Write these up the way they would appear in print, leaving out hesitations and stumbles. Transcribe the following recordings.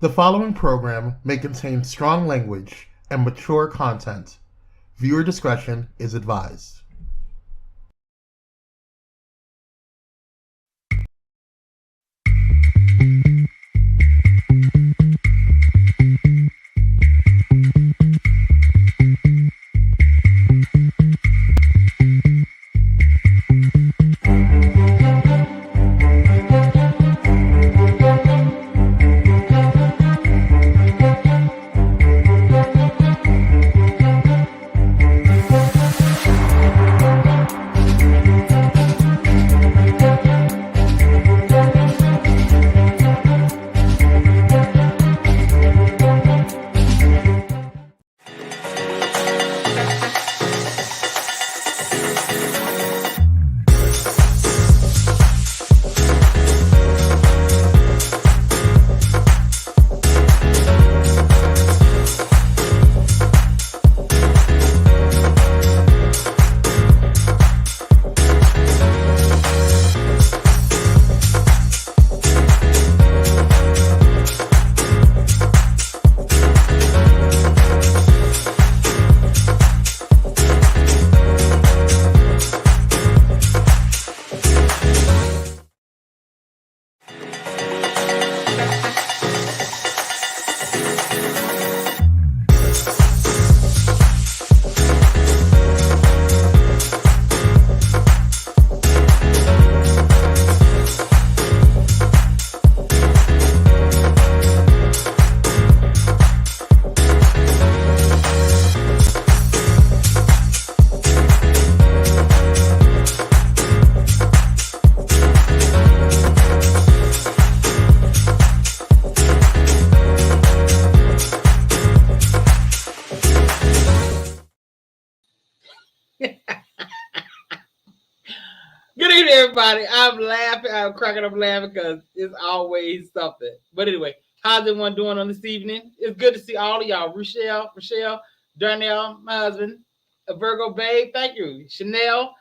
The following program may contain strong language and mature content. Viewer discretion is advised. Good evening, everybody. I'm laughing. I'm cracking up laughing because it's always something. But anyway, how's everyone doing on this evening? It's good to see all of y'all. Rochelle, Darnell, my husband, Virgo Babe, thank you. Chanel,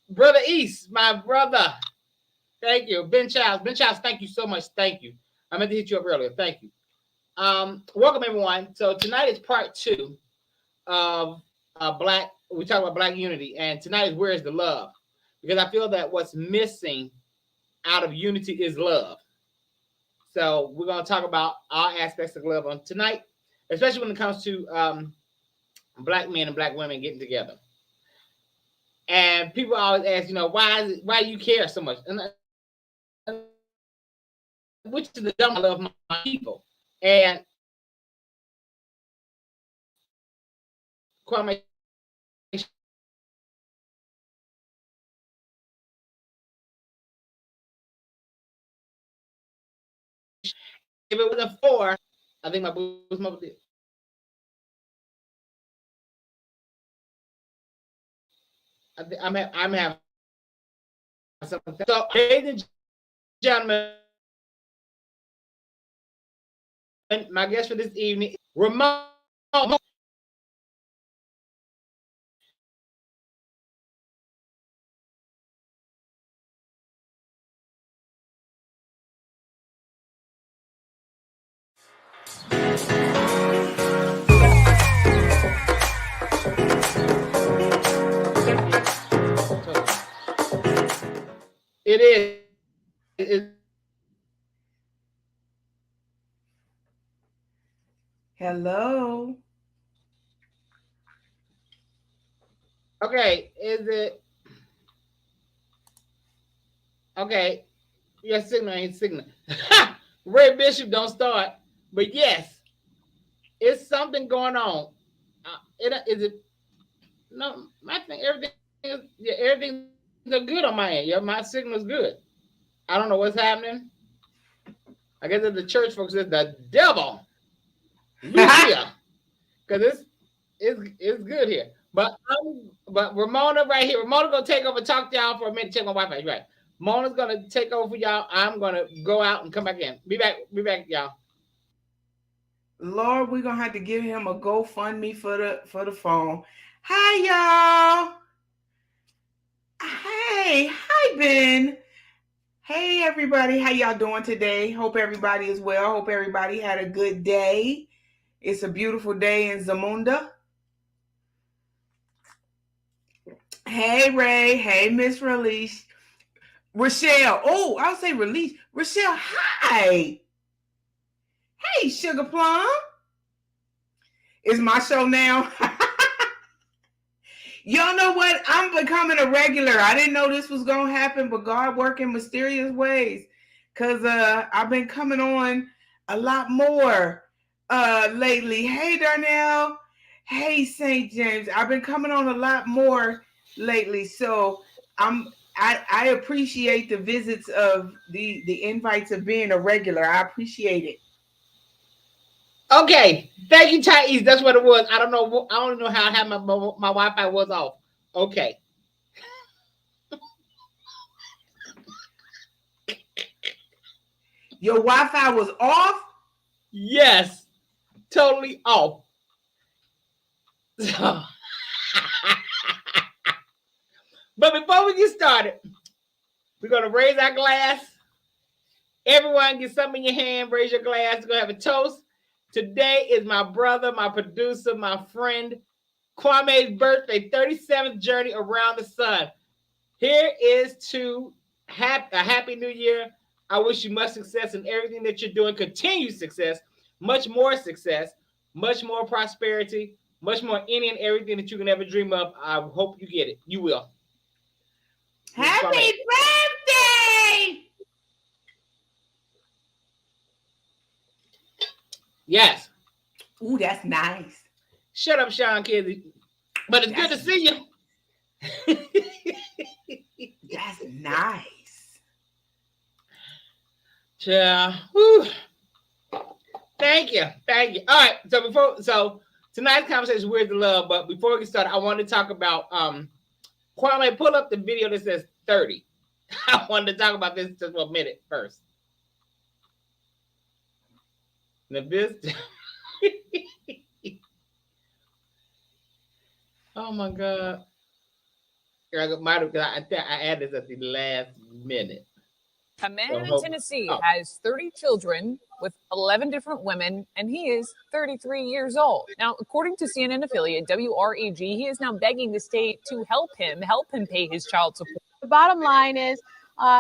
Brother East, my brother. Thank you. Ben Childs, thank you so much. Thank you. I meant to hit you up earlier. Thank you. Welcome, everyone. So tonight is part 2 of we talk about Black unity. And tonight is Where is the Love? Because I feel that what's missing out of unity is love. So we're going to talk about all aspects of love on tonight, especially when it comes to Black men and Black women getting together. And people always ask, why do you care so much? And which is the dumb I love my people. And Kwame if it wasn't for, I think my boo's mother did. I'm having something. So, ladies and gentlemen, my guest for this evening, Ramon. It is. Hello. Okay, is it? Okay, your signal ain't signal. Ray Bishop don't start, but yes, it's something going on. Is it? No, my thing, everything's good on my end. Yeah, my signal's good. I don't know what's happening. I guess at the church folks, it's the devil. Lucia, because it's good here. But Ramona right here. Ramona gonna take over. Talk to y'all for a minute. Check my Wi-Fi. Right. Mona's gonna take over for y'all. I'm gonna go out and come back in. Be back, y'all. Lord, we're gonna have to give him a GoFundMe for the phone. Hi, y'all. Hey, hi, Ben. Hey everybody, how y'all doing today? Hope everybody is well. Hope everybody had a good day. It's a beautiful day in Zamunda. Hey Ray, hey Miss Release. Rochelle, oh, I'll say Release. Rochelle, hi. Hey Sugar Plum. It's my show now. Y'all know what? I'm becoming a regular. I didn't know this was going to happen, but God work in mysterious ways. Because I've been coming on a lot more lately. Hey, Darnell. Hey, St. James. I've been coming on a lot more lately. So I appreciate the visits of the invites of being a regular. I appreciate it. Okay, thank you, Thais. That's what it was. I don't know how I had my Wi-Fi was off. Okay. Your Wi-Fi was off? Yes, totally off. So, but before we get started, we're gonna raise our glass. Everyone get something in your hand. Raise your glass. We're gonna have a toast. Today is my brother, my producer, my friend, Kwame's birthday, 37th journey around the sun. Here is to a happy new year. I wish you much success in everything that you're doing. Continued success, much more prosperity, much more any and everything that you can ever dream of. I hope you get it. You will. Happy birthday! Yes. Ooh, that's nice. Shut up, Sean Kizzy. But it's good to see you. That's nice. Yeah. Thank you. All right. So tonight's conversation, Where's the Love? But before we get started, I want to talk about Kwame, pull up the video that says 30. I wanted to talk about this just for a minute first. Now this. Oh my God. I added this at the last minute. A man in Tennessee has 30 children with 11 different women, and he is 33 years old. Now, according to CNN affiliate WREG, he is now begging the state to help him pay his child support. The bottom line is,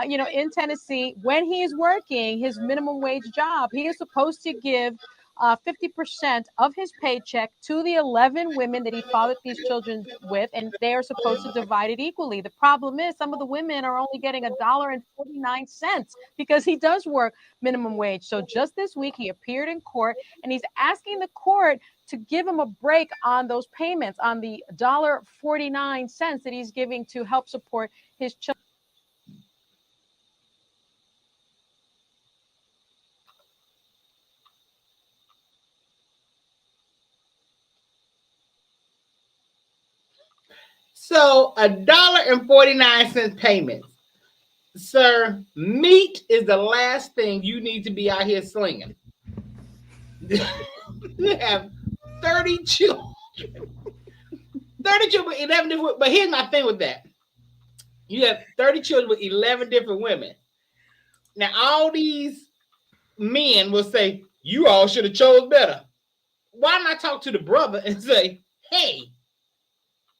in Tennessee, when he is working his minimum wage job, he is supposed to give 50% of his paycheck to the 11 women that he fathered these children with, and they are supposed to divide it equally. The problem is some of the women are only getting $1.49 because he does work minimum wage. So just this week, he appeared in court, and he's asking the court to give him a break on those payments, on the $1.49 that he's giving to help support his children. So $1.49 payments. Sir, meat is the last thing you need to be out here slinging. You have 30 children. 30 children with 11 different, but here's my thing with that. You have 30 children with 11 different women. Now, all these men will say, you all should have chose better. Why not talk to the brother and say, hey,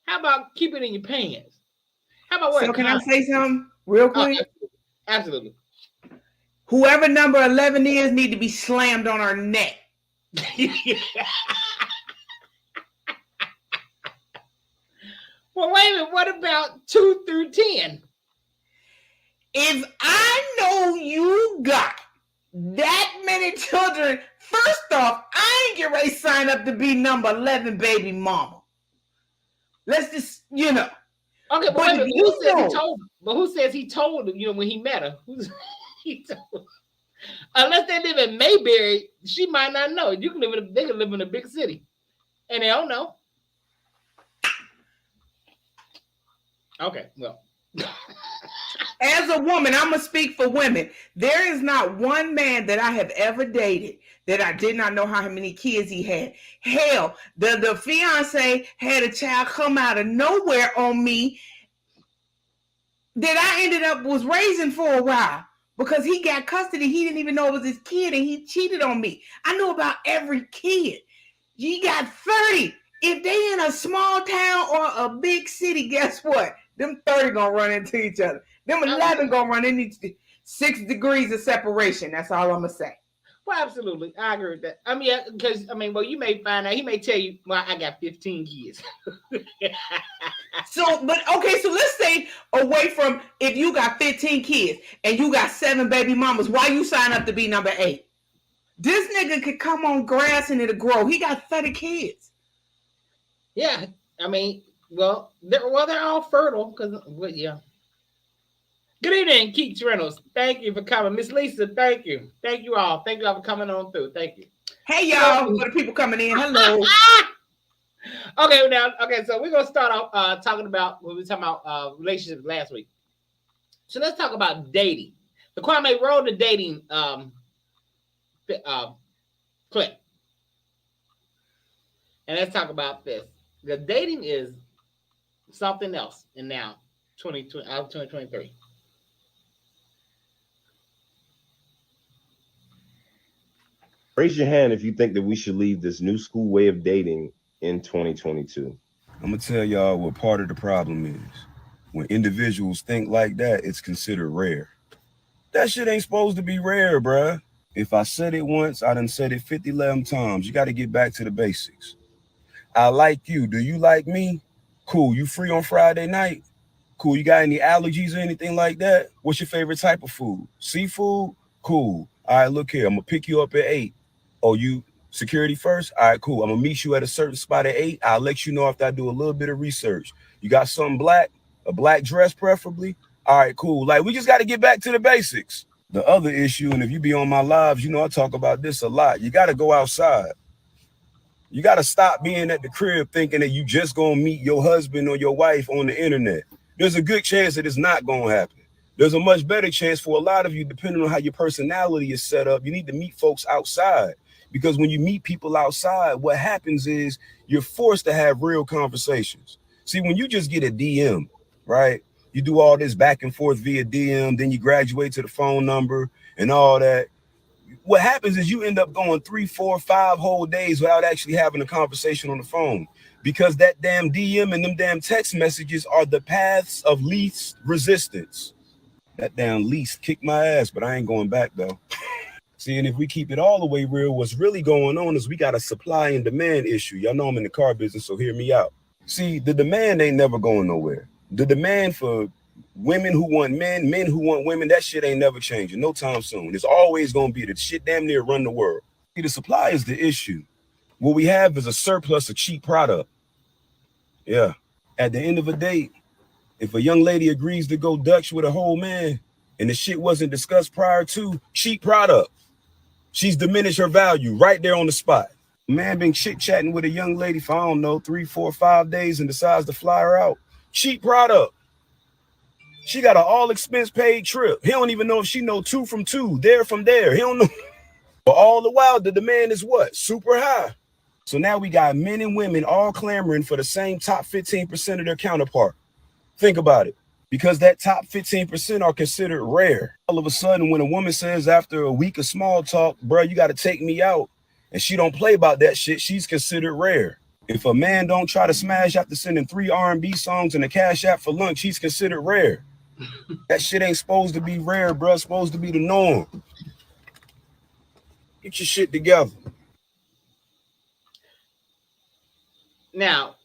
how about keep it in your pants? How about So can I say something real quick? Absolutely. Whoever number 11 is need to be slammed on our neck. Well, wait a minute. What about 2 through 10? If I know you got that many children, first off, I ain't get ready to sign up to be number 11 baby mama. Let's just, Okay, but who says he told him, when he met her? He told? Unless they live in Mayberry, she might not know. They can live in a big city. And they don't know. Okay, well. As a woman, I'm going to speak for women. There is not one man that I have ever dated that I did not know how many kids he had. Hell, the fiance had a child come out of nowhere on me that I ended up was raising for a while. because he got custody. He didn't even know it was his kid, and he cheated on me. I knew about every kid. You got 30. If they in a small town or a big city, guess what? Them 30 gonna run into each other. Them 11 gonna run into 6 degrees of separation. That's all I'm gonna say. Well, absolutely. I agree with that. I mean, because, well, you may find out, he may tell you, well, I got 15 kids. So let's say away from if you got 15 kids and you got 7 baby mamas, why you sign up to be number 8? This nigga could come on grass and it'll grow. He got 30 kids. Yeah. I mean, they're all fertile yeah. Good evening, Keith Reynolds. Thank you for coming. Miss Lisa, thank you. Thank you all. Thank you all for coming on through. Thank you. Hey, y'all. For the people coming in, hello. Okay, so we're going to start off talking about, when we were talking about relationships last week. So let's talk about dating. The Kwame rolled the dating clip. And let's talk about this. The dating is something else in now 2023. Raise your hand if you think that we should leave this new school way of dating in 2022. I'm gonna tell y'all what part of the problem is. When individuals think like that, it's considered rare. That shit ain't supposed to be rare, bruh. If I said it once, I done said it 50 times. You gotta get back to the basics. I like you. Do you like me? Cool. You free on Friday night? Cool. You got any allergies or anything like that? What's your favorite type of food? Seafood? Cool. All right, look here. I'm gonna pick you up at 8. Oh, you security first? All right, cool. I'm gonna meet you at a certain spot at 8. I'll let you know after I do a little bit of research. You got something black? A black dress preferably? All right, cool. Like, we just got to get back to the basics. The other issue, and if you be on my lives, you know I talk about this a lot. You got to go outside. You got to stop being at the crib thinking that you just gonna meet your husband or your wife on the internet. There's a good chance that it's not gonna happen. There's a much better chance for a lot of you, depending on how your personality is set up, you need to meet folks outside. Because when you meet people outside, what happens is you're forced to have real conversations. See, when you just get a DM, right? You do all this back and forth via DM, then you graduate to the phone number and all that. What happens is you end up going 3, 4, 5 whole days without actually having a conversation on the phone, because that damn DM and them damn text messages are the paths of least resistance. That damn least kicked my ass, but I ain't going back though. See, and if we keep it all the way real, what's really going on is we got a supply and demand issue. Y'all know I'm in the car business, so hear me out. See, the demand ain't never going nowhere. The demand for women who want men, men who want women, that shit ain't never changing no time soon. It's always going to be the shit damn near run the world. See, the supply is the issue. What we have is a surplus of cheap product. Yeah. At the end of the day, if a young lady agrees to go Dutch with a whole man and the shit wasn't discussed prior to, cheap product. She's diminished her value right there on the spot. Man been chit-chatting with a young lady for, I don't know, 3, 4, 5 days and decides to fly her out. Cheap product. She got an all-expense paid trip. He don't even know if she know 2 from 2, there from there. He don't know. But all the while, the demand is what? Super high. So now we got men and women all clamoring for the same top 15% of their counterpart. Think about it. Because that top 15% are considered rare. All of a sudden, when a woman says after a week of small talk, bro, you got to take me out, and she don't play about that shit, she's considered rare. If a man don't try to smash after sending 3 R&B songs and a Cash App for lunch, he's considered rare. That shit ain't supposed to be rare, bro. It's supposed to be the norm. Get your shit together. Now,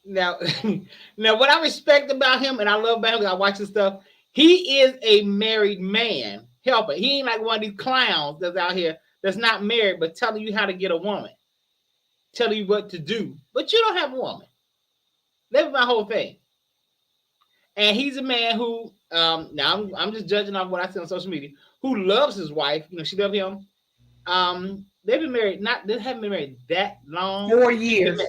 what I respect about him and I love about him, I watch his stuff, he is a married man. Help it. He ain't like one of these clowns that's out here that's not married, but telling you how to get a woman, telling you what to do, but you don't have a woman. That's my whole thing. And he's a man who, now I'm just judging off what I see on social media, who loves his wife. You know, she loves him. They've been married, they haven't been married that long. 4 years.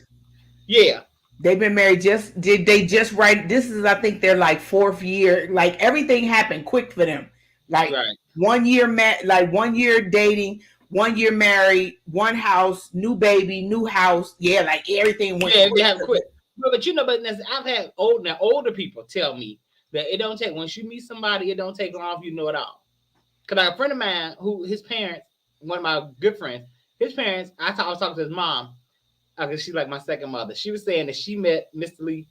Yeah. They've been married this is, I think, their like 4th year. Like everything happened quick for them. Like right. 1 year 1 year dating, 1 year married, 1 house, new baby, new house. Yeah, like everything went quick. They have quick. But you know, I've had older people tell me that it don't take, once you meet somebody, it don't take long if you know it all. Because a friend of mine, who his parents, one of my good friends, his parents, I was talking to his mom, because she's like my second mother. She was saying that she met Mr. Lee.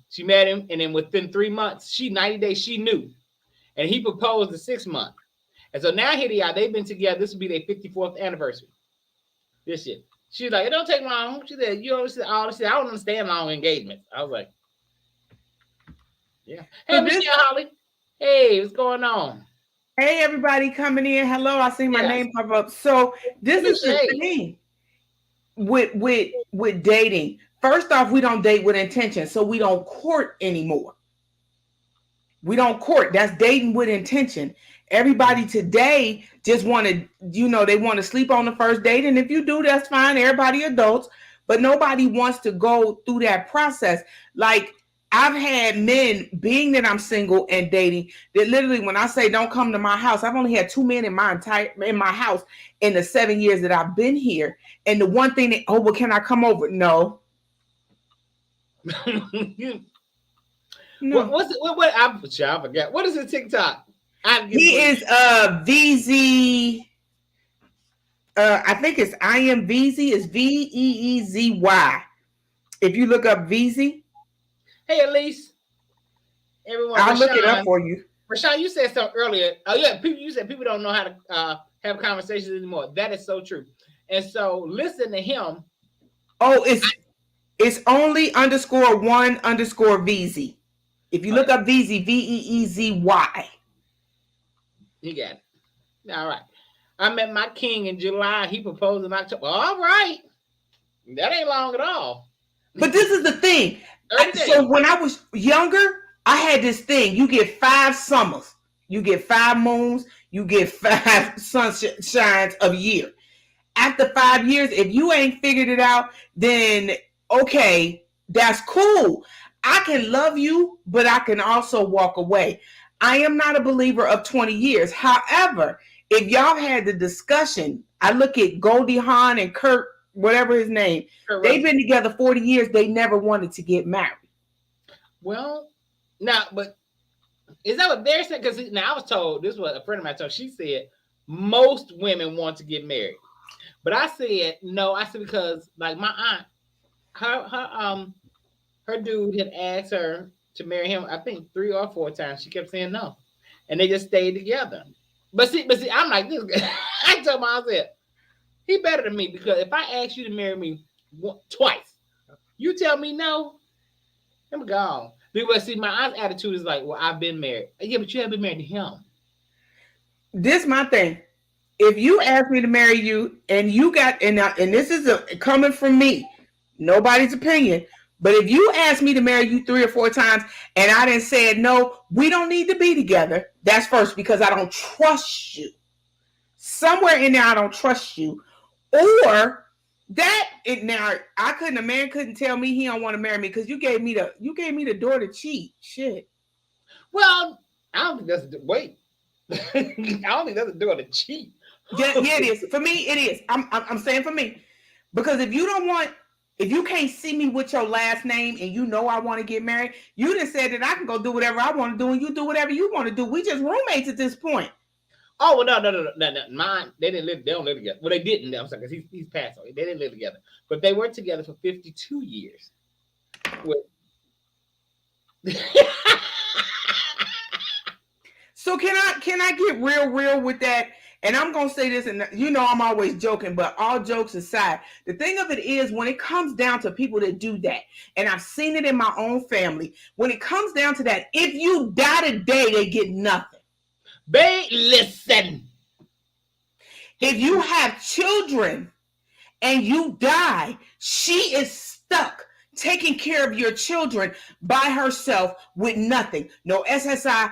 She met him, and then within 3 months, 90 days, she knew. And he proposed the 6th month. And so now here they are. They've been together. This will be their 54th anniversary. This shit. She's like, it don't take long. She said, you know, I don't understand long engagements. I was like, yeah. Hey, Michelle Holly. Hey, what's going on? Hey, everybody coming in. Hello, I see my name pop up. So this is the thing with dating. First off, we don't date with intention, so we don't court anymore. We don't court. That's dating with intention. Everybody today just want to, they want to sleep on the first date. And if you do, that's fine. Everybody adults, but nobody wants to go through that process. Like, I've had men, being that I'm single and dating, that literally, when I say don't come to my house, I've only had 2 men in my house in the 7 years that I've been here. And the one thing that, well, can I come over? No. No. What I forget. What is the TikTok? He is VZ. I think it's I am VZ. It's VEEZY. If you look up VZ. Hey, Elise. Everyone, I'll look it up for you. Rashawn, you said something earlier. Oh yeah, you said people don't know how to have conversations anymore. That is so true. And so listen to him. Oh, it's only _1_VZ. If you look up VZ, VEEZY. You got it. All right. I met my king in July. He proposed in October. All right. That ain't long at all. But this is the thing. So when I was younger, I had this thing. You get 5 summers. You get 5 moons. You get 5 sunshines of a year. After 5 years, if you ain't figured it out, then okay, that's cool. I can love you, but I can also walk away. I am not a believer of 20 years. However, if y'all had the discussion, I look at Goldie Hawn and Kurt, whatever his name, they've been together 40 years. They never wanted to get married. Well, now, but is that what they're saying? Because now I was told, this is what a friend of mine told, she said most women want to get married. But I said, no, I said, because like my aunt, her dude had asked her to marry him, I think 3 or 4 times. She kept saying no. And they just stayed together. But see, I'm like this guy. I told him, I said, he better than me, because if I ask you to marry me twice, you tell me no, I'm gone. Because see, my aunt's attitude is like, well, I've been married. Yeah, but you haven't been married to him. This is my thing. If you ask me to marry you and you got, and this is coming from me, nobody's opinion, but if you ask me to marry you 3 or 4 times and I didn't say no, we don't need to be together. That's first, because I don't trust you. Somewhere in there, I don't trust you. Or that a man couldn't tell me he don't want to marry me because you gave me the door to cheat. Shit. Well, I don't think that's wait. I don't think that's a door to cheat. Yeah, it is. For me, it is. I'm saying for me. Because if you can't see me with your last name and you know I want to get married, you done said that I can go do whatever I want to do and you do whatever you want to do. We just roommates at this point. Oh, well, no. Mine, they don't live together. Well, they didn't. I'm sorry, because he's passed away. They didn't live together. But they were together for 52 years. So can I get real with that? And I'm going to say this, and I'm always joking, but all jokes aside, the thing of it is, when it comes down to people that do that, and I've seen it in my own family, when it comes down to that, if you die today, they get nothing. Listen. If you have children and you die, she is stuck taking care of your children by herself with nothing. No SSI,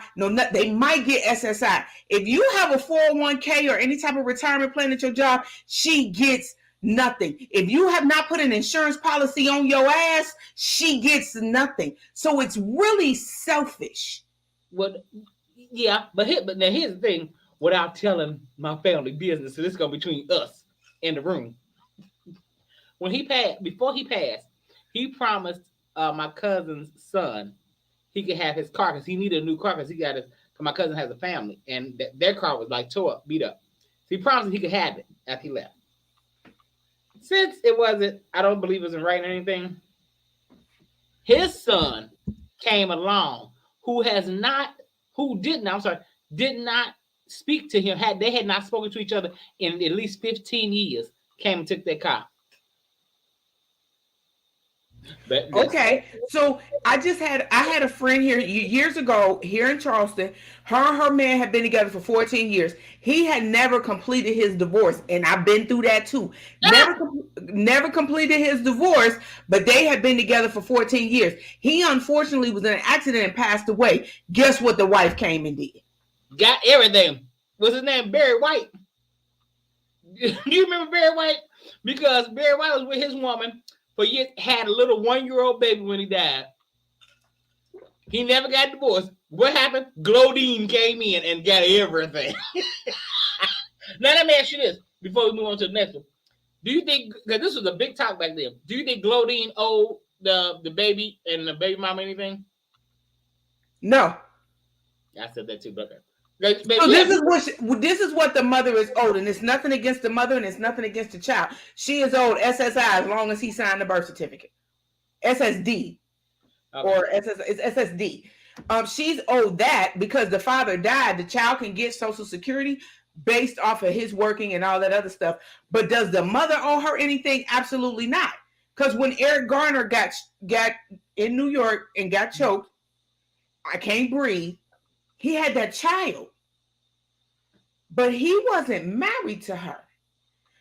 they might get SSI. If you have a 401k or any type of retirement plan at your job, she gets nothing. If you have not put an insurance policy on your ass, she gets nothing. So it's really selfish. Well, yeah, but now here's the thing, without telling my family business, so this is going to be between us in the room. Before he passed, he promised my cousin's son he could have his car because he needed a new car because he got his My cousin has a family, and their car was like tore up, beat up. So he promised he could have it after he left. Since it wasn't, I don't believe it was in writing or anything. His son came along did not speak to him. They had not spoken to each other in at least 15 years. Came and took their car. Okay, so I had a friend here years ago here in Charleston. Her and her man had been together for 14 years. He had never completed his divorce, and I've been through that too. Never completed his divorce, but they had been together for 14 years. He unfortunately was in an accident and passed away. Guess what the wife came and did? Got everything. What's his name? Barry White. Do you remember Barry White? Because Barry White was with his woman. But he had a little 1-year-old baby when he died. He never got divorced. What happened? Glodine came in and got everything. Now let me ask you this before we move on to the next one. Do you think, because this was a big talk back then, do you think Glodine owed the baby and the baby mama anything? No. I said that too, but okay. So this is what the mother is owed, and it's nothing against the mother, and it's nothing against the child. She is owed SSI as long as he signed the birth certificate, SSD, okay. Or it's SSD. She's owed that because the father died. The child can get Social Security based off of his working and all that other stuff. But does the mother owe her anything? Absolutely not. Because when Eric Garner got in New York and got choked, I can't breathe. He had that child, but he wasn't married to her.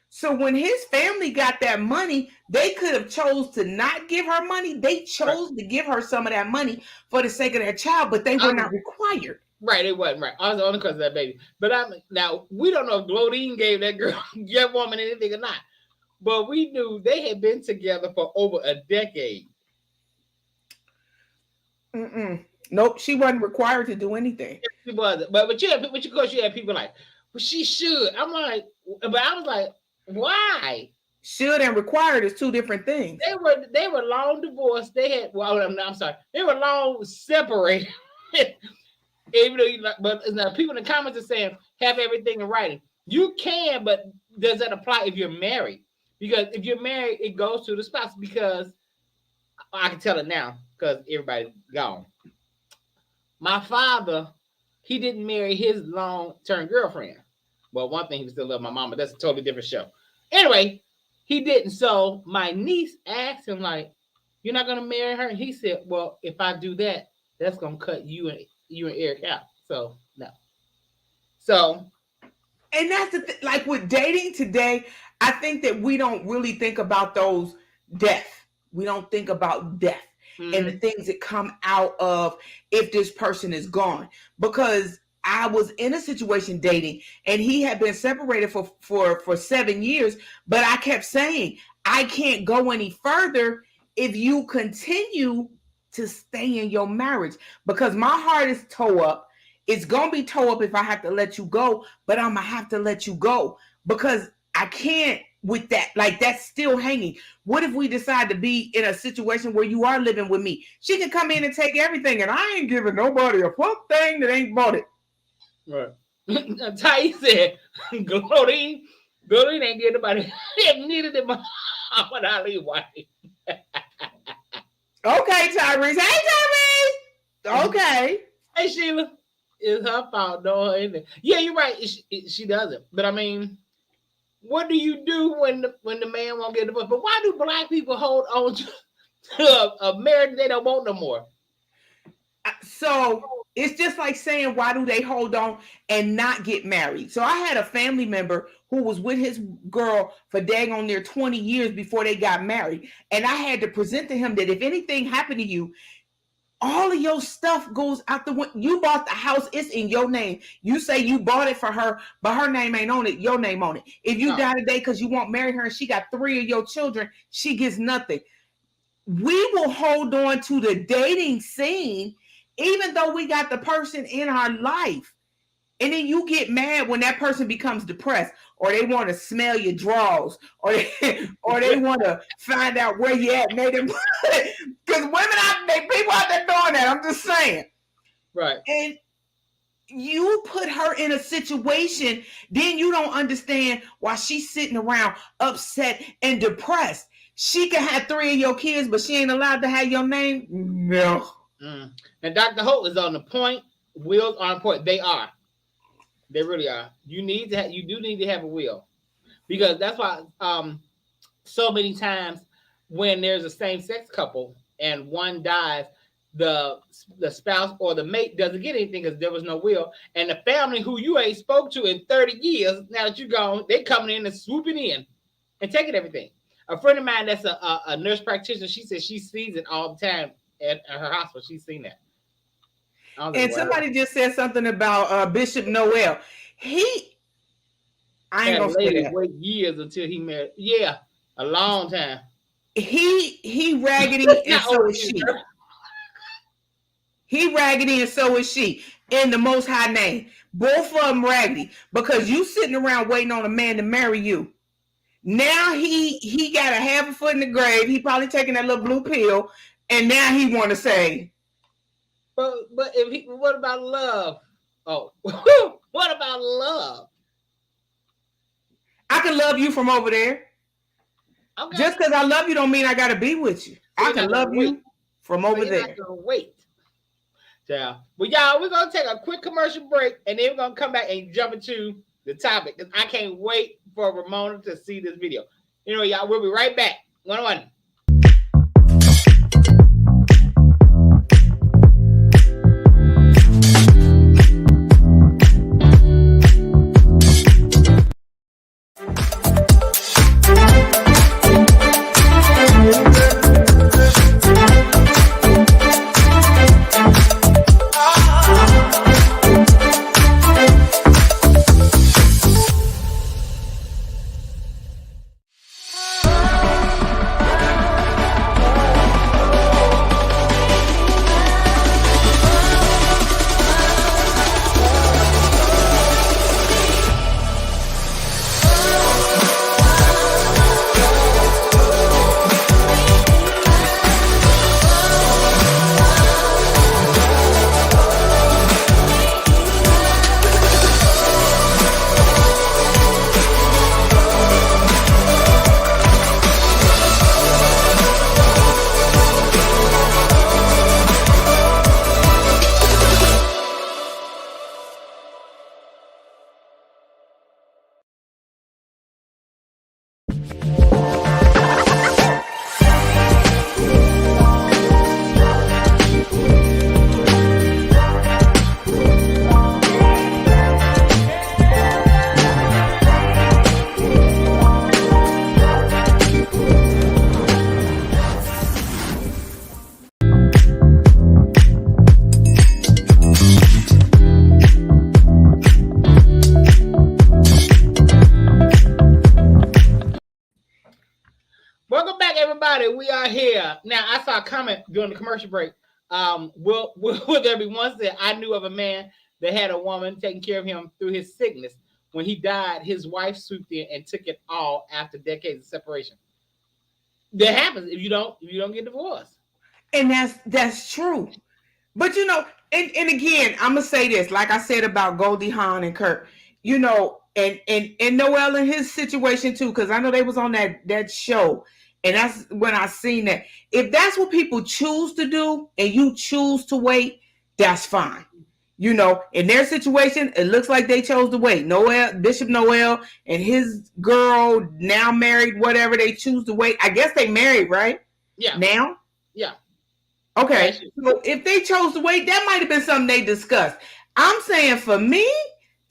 So when his family got that money, they could have chose to not give her money. They chose to give her some of that money for the sake of their child, but they were not required. Right, it wasn't right. I was only because of that baby. But now we don't know if Glodine gave that young woman anything or not. But we knew they had been together for over a decade. Nope, she wasn't required to do anything. She wasn't. But of course you had people like, well, she should. I'm like, but I was like, why? Should and required is two different things. They were long divorced. They had I'm sorry. They were long separated. Even though but now people in the comments are saying have everything in writing. You can, but does that apply if you're married? Because if you're married, it goes to the spouse. Because I can tell it now because everybody's gone. My father, he didn't marry his long-term girlfriend. Well, one thing, he still loved my mom, but that's a totally different show. Anyway, he didn't. So my niece asked him, like, you're not going to marry her? And he said, well, if I do that, that's going to cut you and Eric out. So, no. So. And that's the thing. Like with dating today, I think that we don't really think about those death. We don't think about death. Mm-hmm. And the things that come out of if this person is gone. Because I was in a situation dating and he had been separated for 7 years, but I kept saying, I can't go any further if you continue to stay in your marriage because my heart is toe up. It's going to be toe up if I have to let you go, but I'm going to have to let you go because I can't with that. Like that's still hanging. What if we decide to be in a situation where you are living with me? She can come in and take everything and I ain't giving nobody a fuck thing that ain't bought it. Right. Ty said, Glodine ain't getting nobody. Neither did Muhammad Ali wife. Okay, Tyrese. Hey, Tyrese. Okay. Hey, Sheila. It's her fault. No, ain't it? Yeah, you're right. She doesn't. But I mean, what do you do when the man won't get divorced? But why do black people hold on to a marriage they don't want no more? So it's just like saying, why do they hold on and not get married? So I had a family member who was with his girl for dang on near 20 years before they got married. And I had to present to him that if anything happened to you, all of your stuff goes out the window. You bought the house, it's in your name. You say you bought it for her, but her name ain't on it, your name on it. If you die today because you won't marry her and she got 3 of your children, she gets nothing. We will hold on to the dating scene even though we got the person in our life. And then you get mad when that person becomes depressed or they want to smell your drawers or they want to find out where you at. Because women people out there doing that. I'm just saying. Right. And you put her in a situation, then you don't understand why she's sitting around upset and depressed. She can have 3 of your kids, but she ain't allowed to have your name. No. And Dr. Holt is on the point. Wills are on point. They are. They really are. You do need to have a will, because that's why so many times when there's a same-sex couple and one dies, the spouse or the mate doesn't get anything because there was no will, and the family who you ain't spoke to in 30 years, now that you're gone, they coming in and swooping in and taking everything. A friend of mine that's a nurse practitioner, she says she sees it all the time at her hospital. She's seen that. And somebody just said something about Bishop Noel. I ain't gonna say that. Wait years until he married. Yeah, a long time. He raggedy and so is she. He raggedy and so is she. In the Most High name, both of them raggedy, because you sitting around waiting on a man to marry you. Now he got a half a foot in the grave. He probably taking that little blue pill, and now he want to say. But what about love? Oh, what about love? I can love you from over there. Okay. Just because I love you don't mean I got to be with you. So I can love you from over there. Not gonna wait. Yeah. Well, y'all, we're going to take a quick commercial break, and then we're going to come back and jump into the topic, because I can't wait for Ramona to see this video. You know, y'all, we'll be right back. 1-on-1. Welcome back, everybody. We are here. Now, I saw a comment during the commercial break. Will there be one said, I knew of a man that had a woman taking care of him through his sickness. When he died, his wife swooped in and took it all after decades of separation. That happens if you don't get divorced. And that's true. But you know, and again, I'm gonna say this, like I said about Goldie Hawn and Kurt, you know, and Noel in his situation too, because I know they was on that show. And that's when I seen that. If that's what people choose to do and you choose to wait, that's fine. You know, in their situation, it looks like they chose to wait. Bishop Noel and his girl, now married, whatever, they choose to wait. I guess they married, right? Yeah. Now? Yeah. Okay. So if they chose to wait, that might have been something they discussed. I'm saying for me,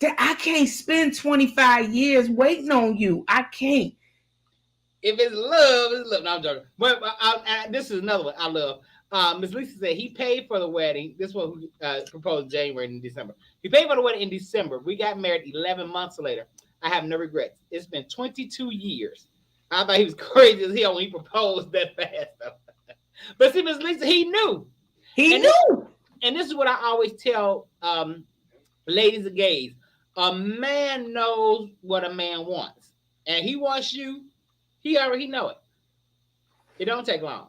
that I can't spend 25 years waiting on you. I can't. If it's love, it's love. No, I'm joking. But this is another one I love. Ms. Lisa said he paid for the wedding. This one proposed January and December. He paid for the wedding in December. We got married 11 months later. I have no regrets. It's been 22 years. I thought he was crazy as hell when he proposed that fast. But see, Ms. Lisa, he knew. He knew. And this is what I always tell ladies and gays. A man knows what a man wants. And he wants you. He already know it. It don't take long.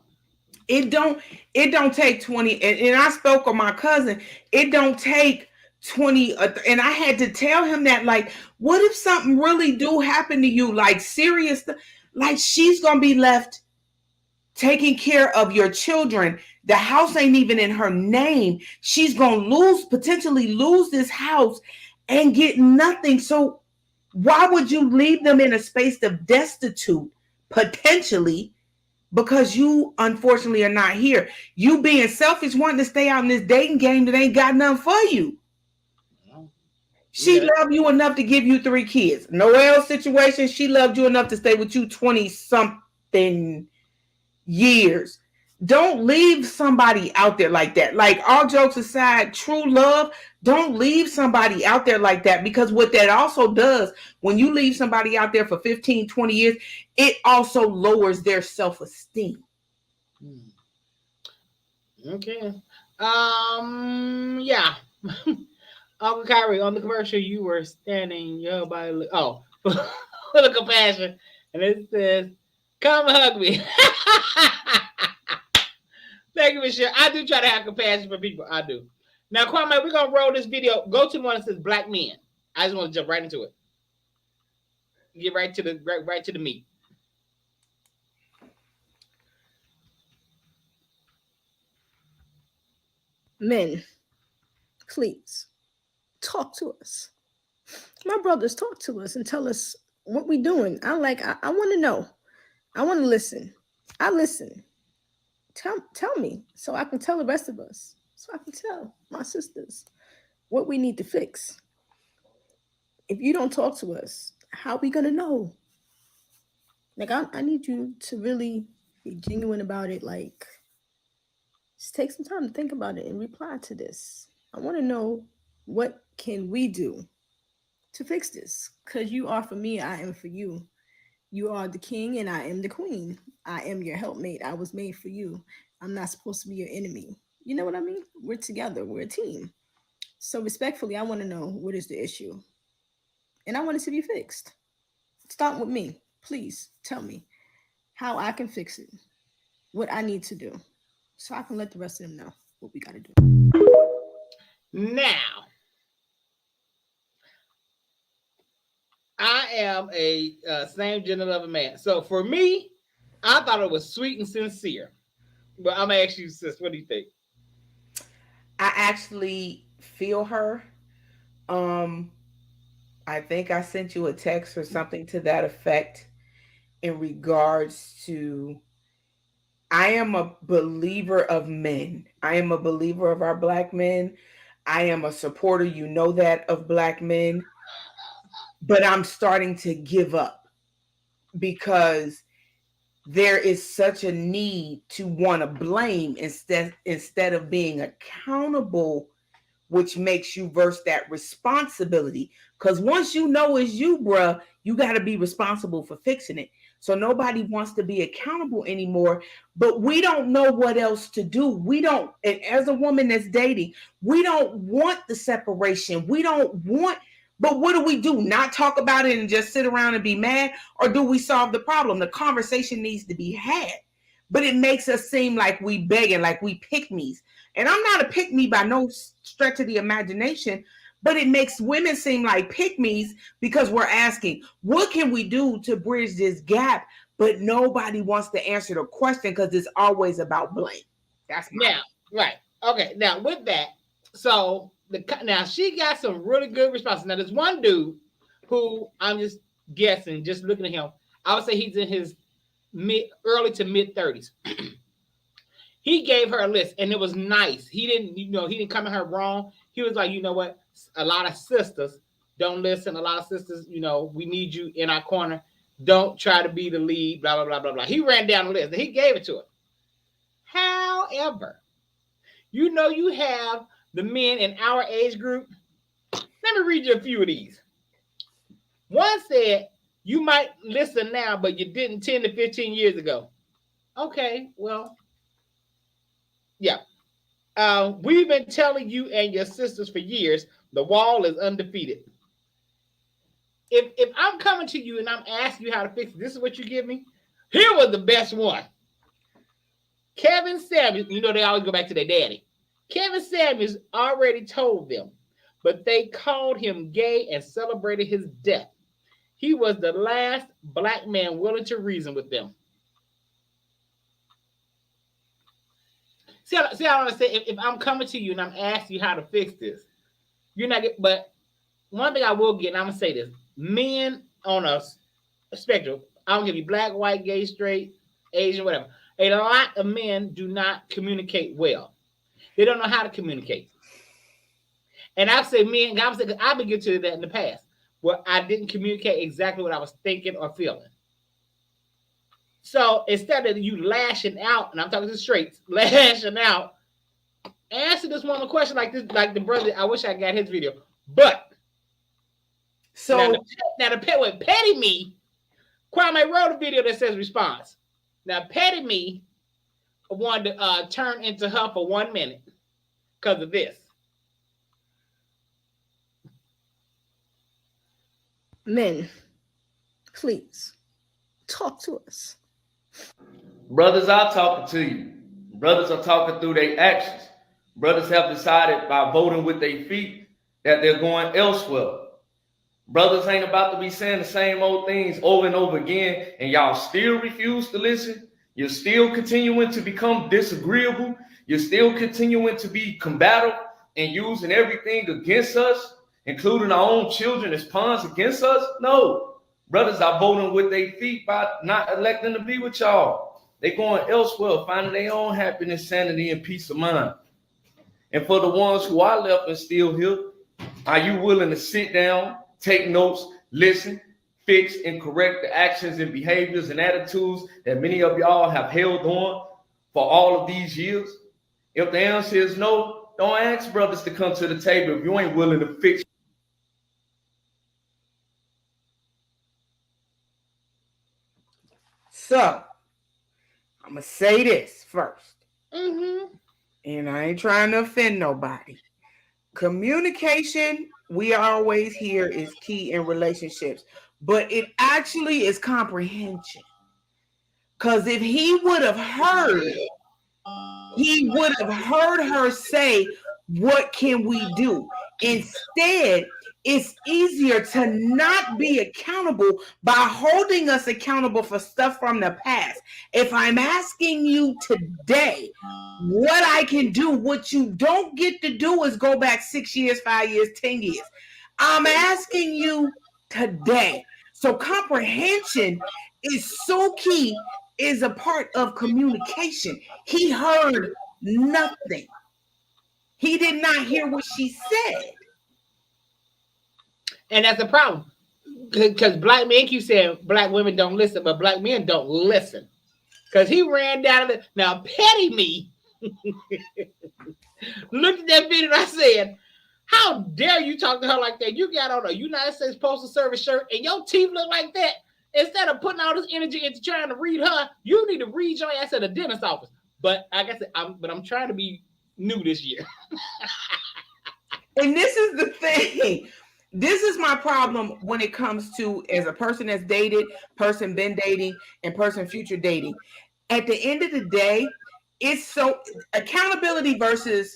It don't take 20. And I spoke with my cousin. It don't take 20, and I had to tell him that, like, what if something really do happen to you, like serious, like she's gonna be left taking care of your children. The house ain't even in her name. She's gonna potentially lose this house and get nothing. So why would you leave them in a space of destitute potentially because you unfortunately are not here? You being selfish, wanting to stay out in this dating game that ain't got nothing for you. She loved you enough to give you 3 kids. Noel's situation, she loved you enough to stay with you 20-something years. Don't leave somebody out there like that. Like, all jokes aside, true love, don't leave somebody out there like that, because what that also does, when you leave somebody out there for 15, 20 years, it also lowers their self-esteem. Okay. Yeah. Uncle Kyrie, on the commercial, you were standing your body. Oh, full of compassion. And it says, come hug me. Thank you, Michelle. I do try to have compassion for people. I do. Now, Kwame, we're going to roll this video. Go to the one that says black men. I just want to jump right into it. Get right to the meat. Men, please talk to us. My brothers, talk to us and tell us what we're doing. I want to know. I want to listen. I listen. Tell me so I can tell the rest of us, so I can tell my sisters what we need to fix. If you don't talk to us, how are we going to know? Like, I need you to really be genuine about it. Like, just take some time to think about it and reply to this. I want to know, what can we do to fix this? Because you are for me, I am for you. You are the king and I am the queen. I am your helpmate. I was made for you. I'm not supposed to be your enemy. You know what I mean? We're together. We're a team. So respectfully, I want to know, what is the issue? And I want it to be fixed. Start with me. Please tell me how I can fix it, what I need to do, so I can let the rest of them know what we got to do. Now, I am a same gender of a man. So for me, I thought it was sweet and sincere. But I'm going to ask you, sis, what do you think? I actually feel her. I think I sent you a text or something to that effect in regards to, I am a believer of men. I am a believer of our Black men. I am a supporter, you know that, of Black men. But I'm starting to give up because there is such a need to want to blame instead of being accountable, which makes you verse that responsibility. Because once you know it's you, bruh, you got to be responsible for fixing it. So nobody wants to be accountable anymore, but we don't know what else to do. We don't, and as a woman that's dating, we don't want the separation. We don't want, but what do? Not talk about it and just sit around and be mad? Or do we solve the problem? The conversation needs to be had, but it makes us seem like we begging, like we pick-me's. And I'm not a pick-me by no stretch of the imagination, but it makes women seem like pick-me's because we're asking, what can we do to bridge this gap? But nobody wants to answer the question because it's always about blame. That's now, right. Okay. Now with that, so now she got some really good responses. Now there's one dude who I'm just guessing, just looking at him, I would say he's in his early to mid 30s. He gave her a list and it was nice. He didn't come at her wrong. He was like, you know what? A lot of sisters don't listen. A lot of sisters, we need you in our corner. Don't try to be the lead, blah, blah, blah, blah, blah. He ran down the list and he gave it to her. However, you have the men in our age group. Let me read you a few of these. One said, you might listen now, but you didn't 10 to 15 years ago. Okay, well, yeah. We've been telling you and your sisters for years, the wall is undefeated. If I'm coming to you and I'm asking you how to fix it, this is what you give me. Here was the best one. Kevin Samuels, they always go back to their daddy. Kevin Samuels already told them, but they called him gay and celebrated his death. He was the last black man willing to reason with them. See, I want to say, if I'm coming to you and I'm asking you how to fix this, you're not get. But one thing I will get, and I'm gonna say this: men on a spectrum, I don't give you black, white, gay, straight, Asian, whatever. A lot of men do not communicate well. They don't know how to communicate. And I've said men, I've been guilty to that in the past, where I didn't communicate exactly what I was thinking or feeling. So instead of you lashing out, and I'm talking to straights, lashing out, answer this one question like this, like the brother. I wish I got his video, but so now the pet with petty me. Kwame wrote a video that says response. Now petty me wanted to turn into her for 1 minute because of this. Men, please talk to us. Brothers are talking to you. Brothers are talking through their actions. Brothers have decided by voting with their feet that they're going elsewhere. Brothers ain't about to be saying the same old things over and over again, and y'all still refuse to listen. You're still continuing to become disagreeable. You're still continuing to be combative and using everything against us, including our own children as pawns against us. No, brothers are voting with their feet by not electing to be with y'all. They're going elsewhere, finding their own happiness, sanity, and peace of mind. And for the ones who are left and still here, are you willing to sit down, take notes, listen, fix, and correct the actions and behaviors and attitudes that many of y'all have held on for all of these years? If the answer is no, don't ask brothers to come to the table if you ain't willing to fix. So, I'm going to say this first. And I ain't trying to offend nobody. Communication, we always hear, is key in relationships. But it actually is comprehension. Because if he would have heard her say, what can we do? Instead, it's easier to not be accountable by holding us accountable for stuff from the past. If I'm asking you today what I can do, what you don't get to do is go back 6 years, 5 years, 10 years. I'm asking you today. So comprehension is so key, is a part of communication. He heard nothing. He did not hear what she said. And that's the problem. Because black men keep saying black women don't listen, but black men don't listen. Because he ran down the now petty me. Looked at that video and I said, how dare you talk to her like that? You got on a United States Postal Service shirt and your teeth look like that. Instead of putting all this energy into trying to read her, you need to read your ass at a dentist's office. But like I said, I'm trying to be new this year. And this is the thing. This is my problem when it comes to, as a person that's dated, person been dating, and person future dating. At the end of the day, it's so accountability versus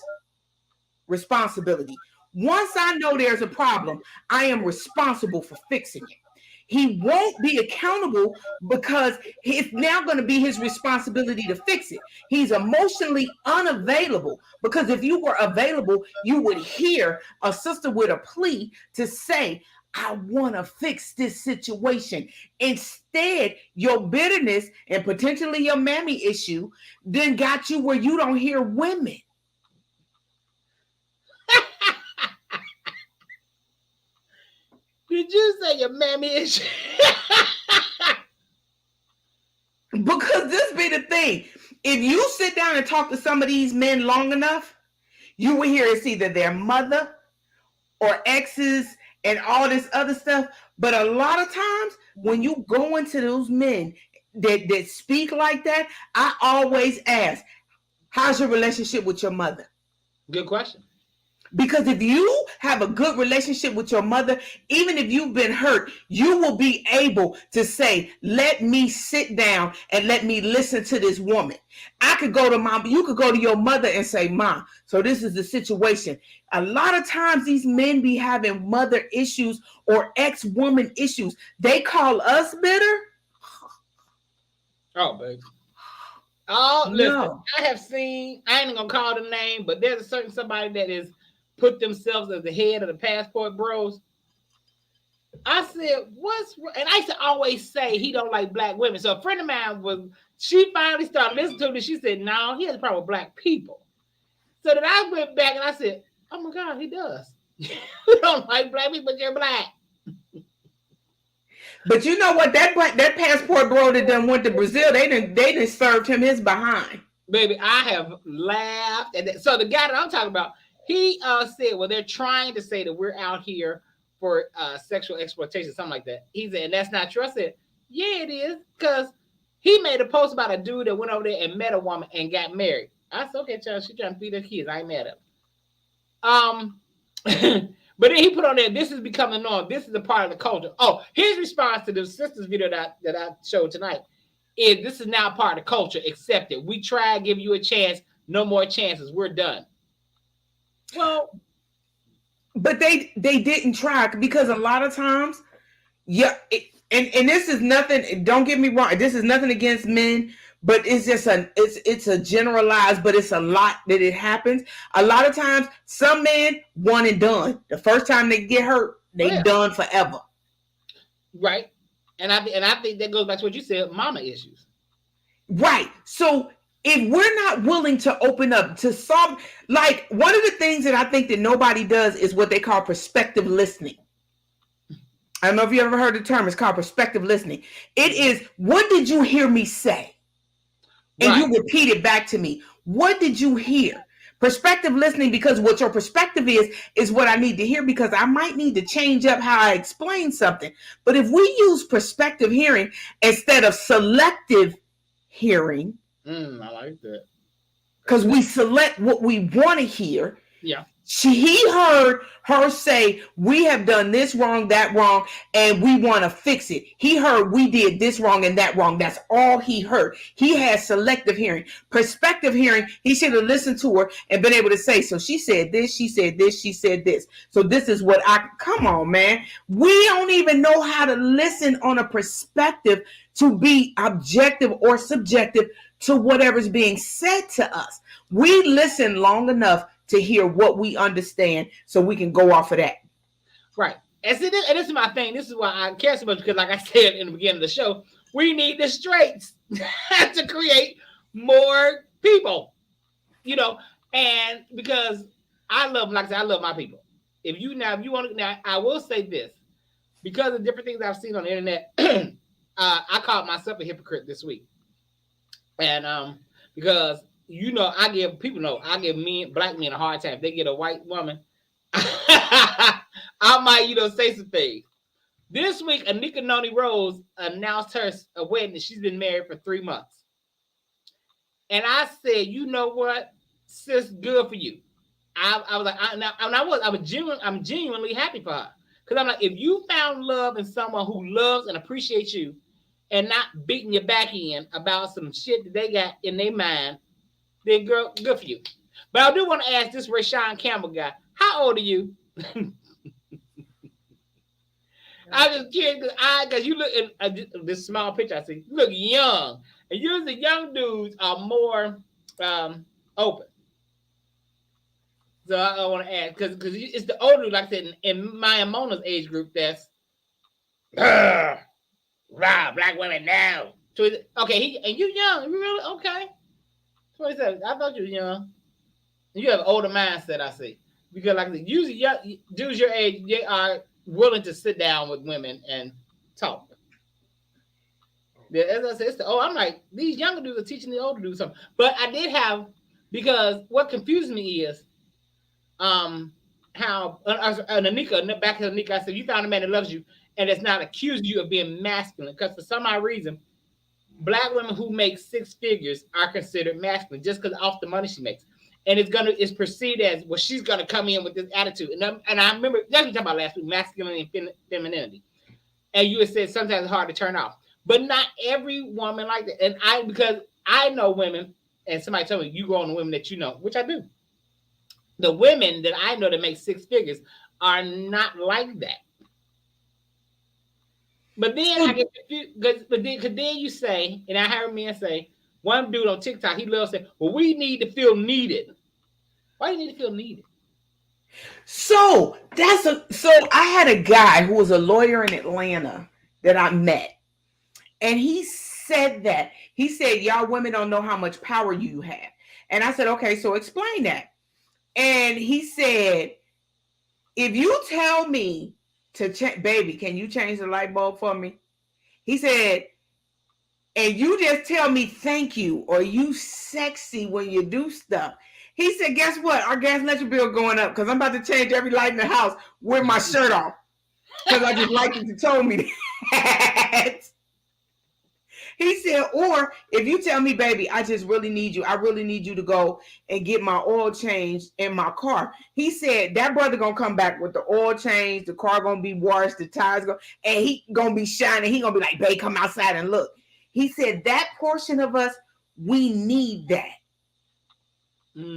responsibility. Once I know there's a problem, I am responsible for fixing it. He won't be accountable because it's now going to be his responsibility to fix it. He's emotionally unavailable because if you were available, you would hear a sister with a plea to say, I want to fix this situation. Instead, your bitterness and potentially your mammy issue then got you where you don't hear women. Did you say your mammy issue? Because this be the thing. If you sit down and talk to some of these men long enough, you will hear it's either their mother or exes and all this other stuff. But a lot of times when you go into those men that speak like that, I always ask, how's your relationship with your mother? Good question. Because if you have a good relationship with your mother, even if you've been hurt, you will be able to say, let me sit down and let me listen to this woman. I could go to mom, you could go to your mother and say, Mom, so this is the situation. A lot of times these men be having mother issues or ex-woman issues. They call us bitter. Oh, baby. Oh, listen, No. I have seen, I ain't gonna call the name, but there's a certain somebody that is put themselves as the head of the passport bros. I said, and I used to always say he don't like black women. So a friend of mine she finally started listening to me. She said, no, he has a problem with black people. So then I went back and I said, oh my God, he does. You don't like black people, but you're black. But you know what? That passport bro that done went to Brazil, they done served him his behind. Baby, I have laughed at that. So the guy that I'm talking about, he said, well, they're trying to say that we're out here for sexual exploitation, something like that. He said, and that's not true. I said, yeah, it is. Because he made a post about a dude that went over there and met a woman and got married. I said, okay, child, she's trying to feed her kids. I ain't mad at him. But then he put on there, this is becoming norm. This is a part of the culture. Oh, his response to the sisters video that I showed tonight is, this is now part of the culture. Accept it. We try to give you a chance. No more chances. We're done. Well, but they didn't try, because a lot of times, yeah, and this is nothing. Don't get me wrong. This is nothing against men, but it's just it's a generalized, but it's a lot that it happens. A lot of times, some men one and done. The first time they get hurt, they done forever. Right, and I think that goes back to what you said, mama issues. Right. So if we're not willing to open up to solve, like, one of the things that I think that nobody does is what they call perspective listening. I don't know if you ever heard the term. It's called perspective listening. It is, what did you hear me say? And you repeat it back to me. What did you hear? Perspective listening, because what your perspective is what I need to hear, because I might need to change up how I explain something. But if we use perspective hearing instead of selective hearing, I like that. because we select what we want to hear. Yeah. He heard her say, we have done this wrong, that wrong, and we want to fix it. He heard we did this wrong and that wrong. That's all he heard. He had selective hearing. Perspective hearing, he should have listened to her and been able to say, so she said this, she said this, she said this. So this is what come on, man. We don't even know how to listen on a perspective to be objective or subjective to whatever's being said to us. We listen long enough to hear what we understand so we can go off of that. Right. And this is my thing. This is why I care so much, because like I said in the beginning of the show, we need the straights to create more people, and because I love my people. If you want to, now I will say this, because of different things I've seen on the internet, I called myself a hypocrite this week. And because I give black men a hard time. If they get a white woman, I might, say some things. This week, Anika Noni Rose announced her wedding, and she's been married for 3 months. And I said, you know what, sis, good for you. I was like, I'm genuinely happy for her, because I'm like, if you found love in someone who loves and appreciates you, and not beating your back end about some shit that they got in their mind, then girl, good for you. But I do want to ask this Rashawn Campbell guy, how old are you? I just curious, because you look in this small picture I see, you look young. And usually young dudes are more open. So I want to ask, because it's the older, like I said, in Maya Mona's age group, that's black women now. Okay, and you young, you really okay? 27. I thought you were young. You have an older mindset, I see. Because like I said, usually young dudes your age, they are willing to sit down with women and talk. As I said, I'm like, these younger dudes are teaching the older dudes something. But I did have, because what confused me is how Anika, back to Anika, I said, you found a man that loves you and it's not accusing you of being masculine, because for some odd reason, black women who make 6 figures are considered masculine just because off the money she makes. and it's perceived as, well, she's gonna come in with this attitude. And I remember that's what we talked about last week, masculinity and femininity. And you had said sometimes it's hard to turn off, but not every woman like that. And because I know women, and somebody told me you go on the women that you know, which I do. The women that I know that make 6 figures are not like that. But then I get confused, but then you say, and I heard men say, one dude on TikTok, he loves saying, well, we need to feel needed. Why do you need to feel needed? So I had a guy who was a lawyer in Atlanta that I met, and he said that. He said, y'all women don't know how much power you have. And I said, okay, so explain that. And he said, if you tell me to baby, can you change the light bulb for me? He said, and you just tell me thank you, or you sexy when you do stuff. He said, guess what? Our gas and electric bill going up because I'm about to change every light in the house with my shirt off. Because I just like it to tell me that. He said, or if you tell me, baby, I just really need you. I really need you to go and get my oil changed in my car. He said, that brother going to come back with the oil change. The car going to be washed. The tires and he going to be shining. He going to be like, babe, come outside and look. He said, that portion of us, we need that.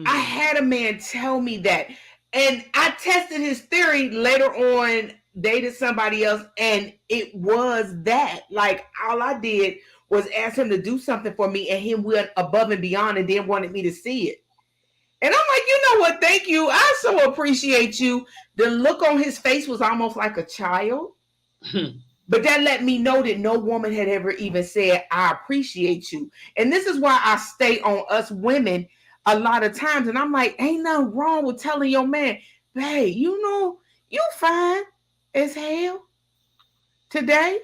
I had a man tell me that. And I tested his theory later on, dated somebody else, and it was that. Like, all I did was ask him to do something for me, and he went above and beyond and then wanted me to see it. And I'm like, you know what? Thank you. I so appreciate you. The look on his face was almost like a child. But that let me know that no woman had ever even said, I appreciate you. And this is why I stay on us women a lot of times. And I'm like, ain't nothing wrong with telling your man, babe, you know, you fine as hell today.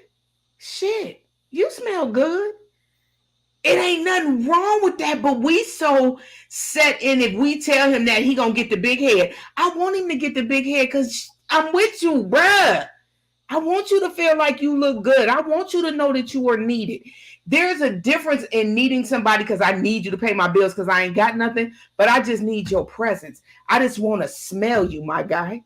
Shit, you smell good. It ain't nothing wrong with that, but we so set in, if we tell him that he gonna get the big head. I want him to get the big head because I'm with you, bruh. I want you to feel like you look good. I want you to know that you are needed. There's a difference in needing somebody because I need you to pay my bills because I ain't got nothing, but I just need your presence. I just want to smell you, my guy.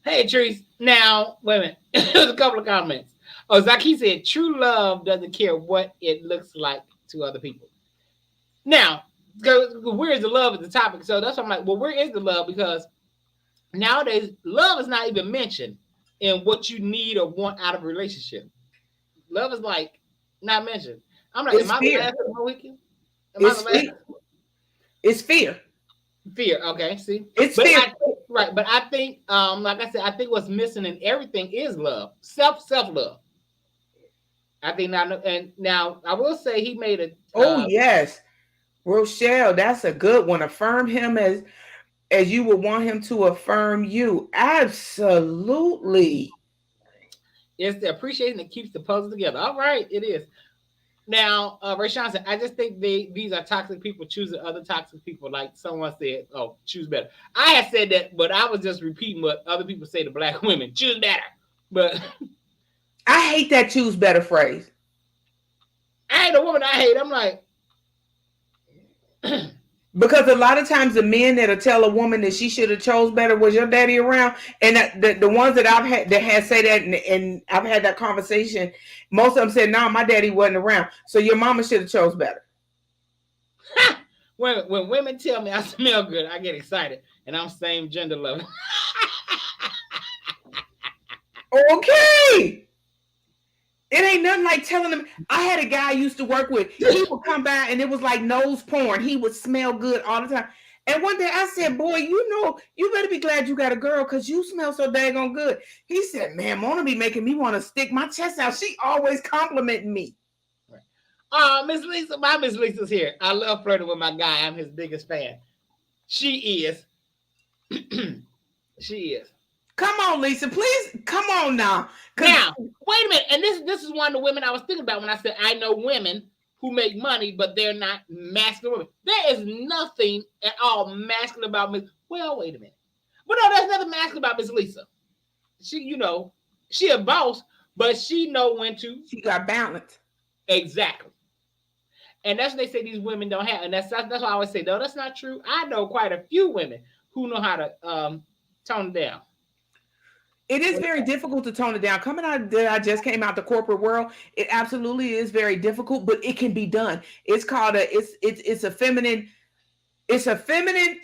Hey, Trees. Now, wait a minute. There's a couple of comments. Oh, Zaki said, true love doesn't care what it looks like to other people. Now, where is the love is the topic. So that's why I'm like, well, where is the love? Because nowadays, love is not even mentioned in what you need or want out of a relationship. Love is like not mentioned. I'm like, am I the last one weekend? It's fear. Fear. Okay, see, it's fear. Right, but I think, like I said, I think what's missing in everything is love, self love. I think now, and now I will say he made a. Yes, Rochelle, that's a good one. Affirm him as you would want him to affirm you. Absolutely. It's the appreciation that keeps the puzzle together. All right, it is. Now, Rayshawn said, I just think these are toxic people choosing other toxic people. Like someone said, oh, choose better. I had said that, but I was just repeating what other people say to black women. Choose better. But I hate that choose better phrase. I hate a woman I hate. I'm like, because a lot of times the men that'll tell a woman that she should have chose better, was your daddy around? And the ones that I've had that had say that, and I've had that conversation, most of them said, no, my daddy wasn't around. So your mama should have chose better. When women tell me I smell good, I get excited. And I'm same gender loving. Okay. It ain't nothing like telling them. I had a guy I used to work with. He would come by and it was like nose porn. He would smell good all the time. And one day I said, boy, you know, you better be glad you got a girl because you smell so daggone good. He said, man, Mona be making me want to stick my chest out. She always complimenting me. Miss Lisa, my Miss Lisa's here. I love flirting with my guy. I'm his biggest fan. She is. She is. Come on, Lisa, please. Come on now. Now, wait a minute. And this is one of the women I was thinking about when I said I know women who make money, but they're not masculine women. There is nothing at all masculine about Miss. Well, wait a minute. But no, there's nothing masculine about Miss Lisa. She, you know, she a boss, but she know when to. She got balance. Exactly. And that's what they say these women don't have. And that's why I always say, no, that's not true. I know quite a few women who know how to tone it down. It is very difficult to tone it down. Coming out that I just came out the corporate world, it absolutely is very difficult, but it can be done. It's called it's a feminine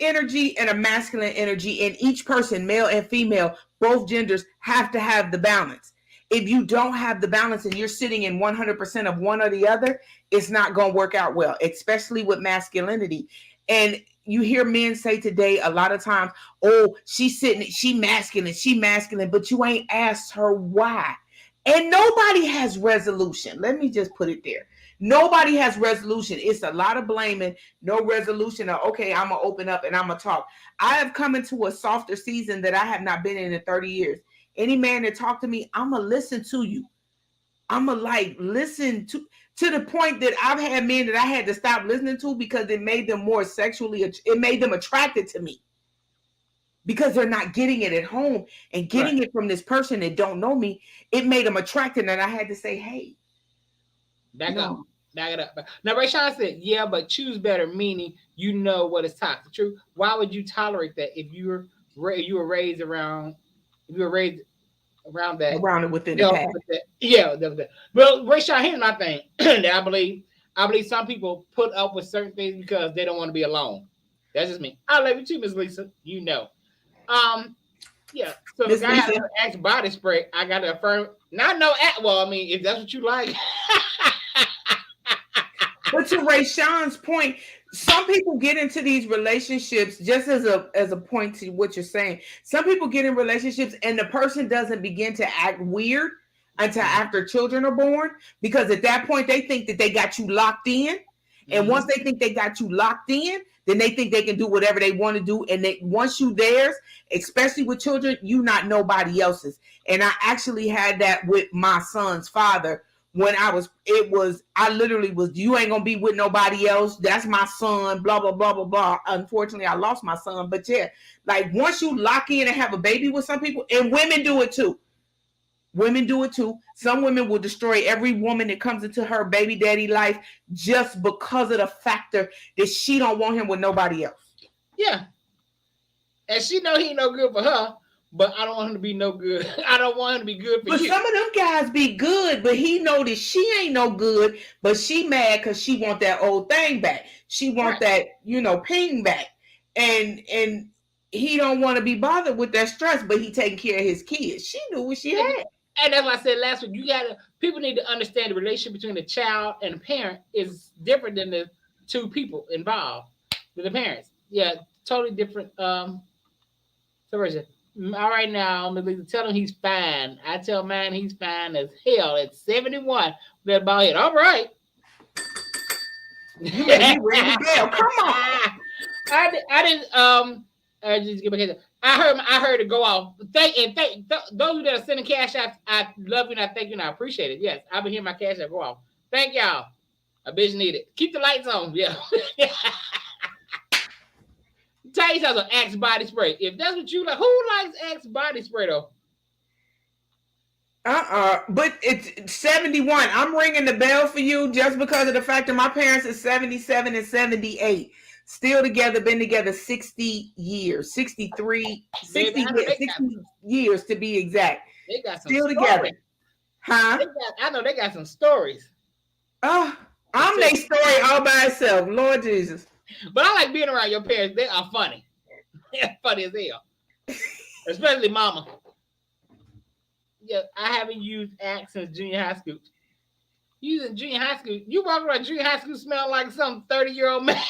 energy and a masculine energy, and each person, male and female, both genders, have to have the balance. If you don't have the balance and you're sitting in 100% of one or the other, it's not going to work out well, especially with masculinity. And you hear men say today a lot of times, oh, she masculine, but you ain't asked her why. And nobody has resolution. Let me just put it there. Nobody has resolution. It's a lot of blaming, no resolution of, okay, I'm going to open up and I'm going to talk. I have come into a softer season that I have not been in 30 years. Any man that talk to me, I'm going to listen to you. I'm going to listen to the point that I've had men that I had to stop listening to because it made them more it made them attracted to me because they're not getting it at home and getting it from this person that don't know me. It made them attracted, and I had to say, hey, back up. Now, Rayshawn said, yeah, but choose better, meaning you know what is toxic. True. Why would you tolerate that if you were raised around that? Around it within the past. Yeah. Well, Rayshawn, here's my thing. That I believe some people put up with certain things because they don't want to be alone. That's just me. I love you too, Miss Lisa. You know. Yeah. So if I have to Axe body spray, I got to affirm. Not no. Well, I mean, if that's what you like. But to Rayshawn's point, some people get into these relationships just as a point to what you're saying. Some people get in relationships and the person doesn't begin to act weird until after children are born, because at that point they think that they got you locked in. And once they think they got you locked in, then they think they can do whatever they want to do. And once you theirs, especially with children, you not nobody else's. And I actually had that with my son's father. When I literally was, you ain't gonna be with nobody else. That's my son, blah, blah, blah, blah, blah. Unfortunately, I lost my son. But yeah, once you lock in and have a baby with some people, and women do it too. Some women will destroy every woman that comes into her baby daddy life just because of the factor that she don't want him with nobody else. Yeah. And she know he ain't no good for her. But I don't want him to be no good. I don't want him to be good for you. But some of them guys be good, but he know that she ain't no good, but she mad because she want that old thing back. She want that, ping back. And he don't want to be bothered with that stress, but he taking care of his kids. She knew what she had. And that's what I said last week. People need to understand the relationship between the child and the parent is different than the two people involved, than the parents. Yeah, totally different. So all right now, tell him he's fine. I tell man he's fine as hell at 71. That about it. All right. You ready to go. Come on. I didn't just give a I heard it go off. Thank those that are sending cash out. I love you and I thank you and I appreciate it. Yes, I've been hearing my cash out go off. Thank y'all. A bitch need it. Keep the lights on. Yeah. Tell you something, Axe body spray. If that's what you like, who likes Axe body spray though? But it's 71. I'm ringing the bell for you just because of the fact that my parents are 77 and 78. Still together, been together 60 years, 63, 60 years to be exact. They got some still stories. Together. Huh? I know they got some stories. I'm their story all by itself. Lord Jesus. But I like being around your parents. They are funny. They're funny as hell. Especially mama. Yeah, I haven't used Axe since junior high school. Using junior high school. You walk around junior high school smell like some 30-year-old man.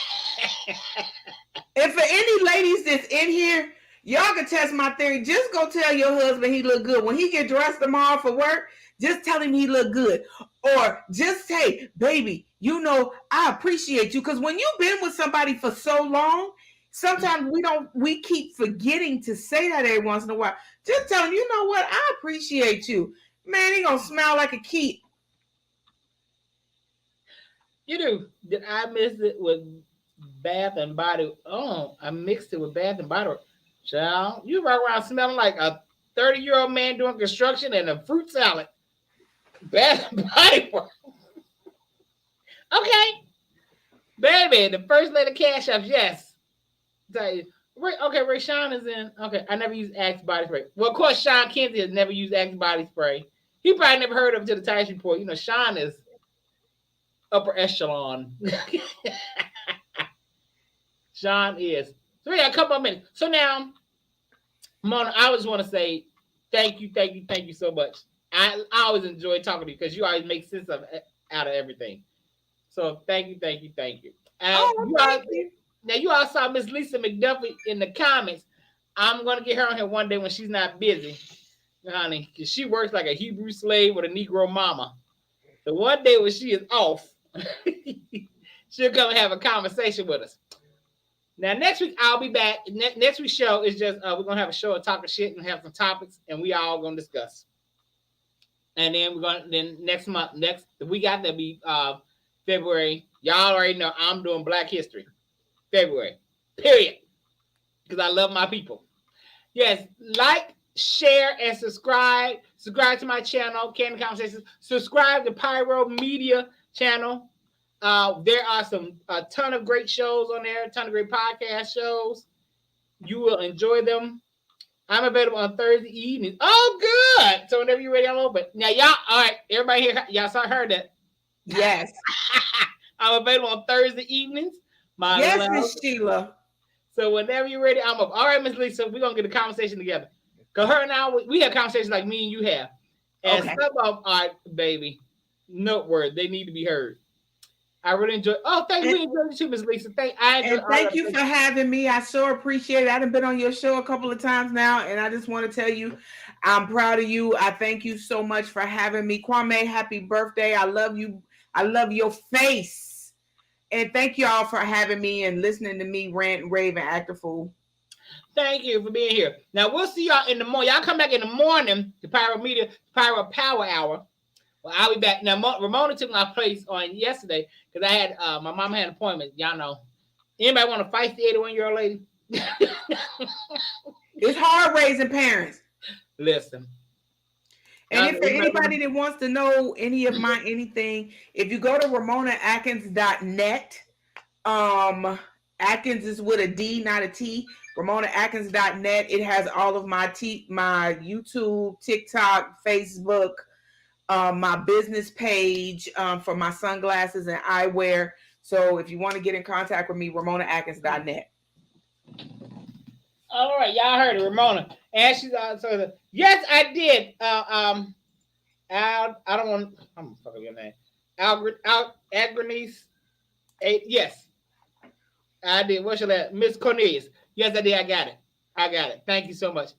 And for any ladies that's in here, y'all can test my theory. Just go tell your husband he look good. When he get dressed tomorrow for work, just tell him he look good. Or just say, baby, I appreciate you. Because when you've been with somebody for so long, sometimes we keep forgetting to say that every once in a while. Just tell him, you know what? I appreciate you. Man, he gonna smell like a kid. You do. Did I miss it with Bath and Body? Oh, I mixed it with Bath and Body. Child, you walk around smelling like a 30-year-old man doing construction and a fruit salad. Bath and Body Works. Okay. Baby, the first lady cash ups, yes. Tell you. Okay, Ray Sean is in. Okay, I never used Axe body spray. Well, of course, Sean Kinsey has never used Axe body spray. He probably never heard of it to the Tice Report. You know, Sean is upper echelon. Sean is. So we got a couple of minutes. So now, Mona, I just want to say thank you so much. I always enjoy talking to you because you always make sense out of everything. So thank you. Thank you. Now, you all saw Miss Lisa McDuffie in the comments. I'm going to get her on here one day when she's not busy, honey, because she works like a Hebrew slave with a Negro mama. The one day when she is off, she'll come and have a conversation with us. Now, next week, I'll be back. Next week's show is just, we're going to have a show of talking shit and have some topics, and we all going to discuss. And then next month, the week after, that'll be February. Y'all already know I'm doing Black History. February, period. Because I love my people. Yes, like, share, and subscribe. Subscribe to my channel, Kandid Konversations. Subscribe to Pyro Media channel. There are a ton of great shows on there, a ton of great podcast shows. You will enjoy them. I'm available on Thursday evenings. Oh, good. So whenever you're ready, I'm open. Now, y'all, all right, everybody here, y'all heard that. Yes. I'm available on Thursday evenings. Yes, Miss Sheila. So whenever you're ready, I'm up. All right, Miss Lisa, we're going to get a conversation together. Because her and I, we have conversations like me and you have. And some of them are, baby, noteworthy. They need to be heard. I really enjoy. Oh, thank you. We enjoyed it too, Miss Lisa. Thank you for having me. I so appreciate it. I've been on your show a couple of times now, and I just want to tell you, I'm proud of you. I thank you so much for having me. Kwame, happy birthday. I love you. I love your face. And thank you all for having me and listening to me rant and rave and act a fool. Thank you for being here. Now, we'll see y'all in the morning. Y'all come back in the morning to Pyro Power Hour. Well, I'll be back. Now, Ramona took my place on yesterday because I had my mom had an appointment. Y'all know. Anybody want to fight the 81-year-old lady? It's hard raising parents. Listen. And if there's anybody that wants to know any of my anything, if you go to RamonaAtkins.net, Atkins is with a D, not a T. RamonaAtkins.net. It has all of my YouTube, TikTok, Facebook, my business page for my sunglasses and eyewear. So if you want to get in contact with me, RamonaAtkins.net. All right, y'all heard it, Ramona. And she's also, yes, I did. I don't want. I'm fucking your name. Agranice. Yes, I did. What's your name? Miss Cornelius. Yes, I did. I got it. Thank you so much.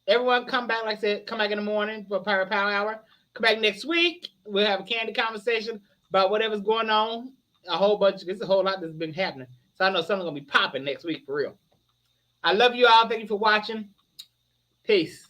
Everyone, come back. Like I said, come back in the morning for Pyro Power Hour. Come back next week. We'll have a candid conversation about whatever's going on. There's a whole lot that's been happening. So I know something's gonna be popping next week for real. I love you all. Thank you for watching. Peace.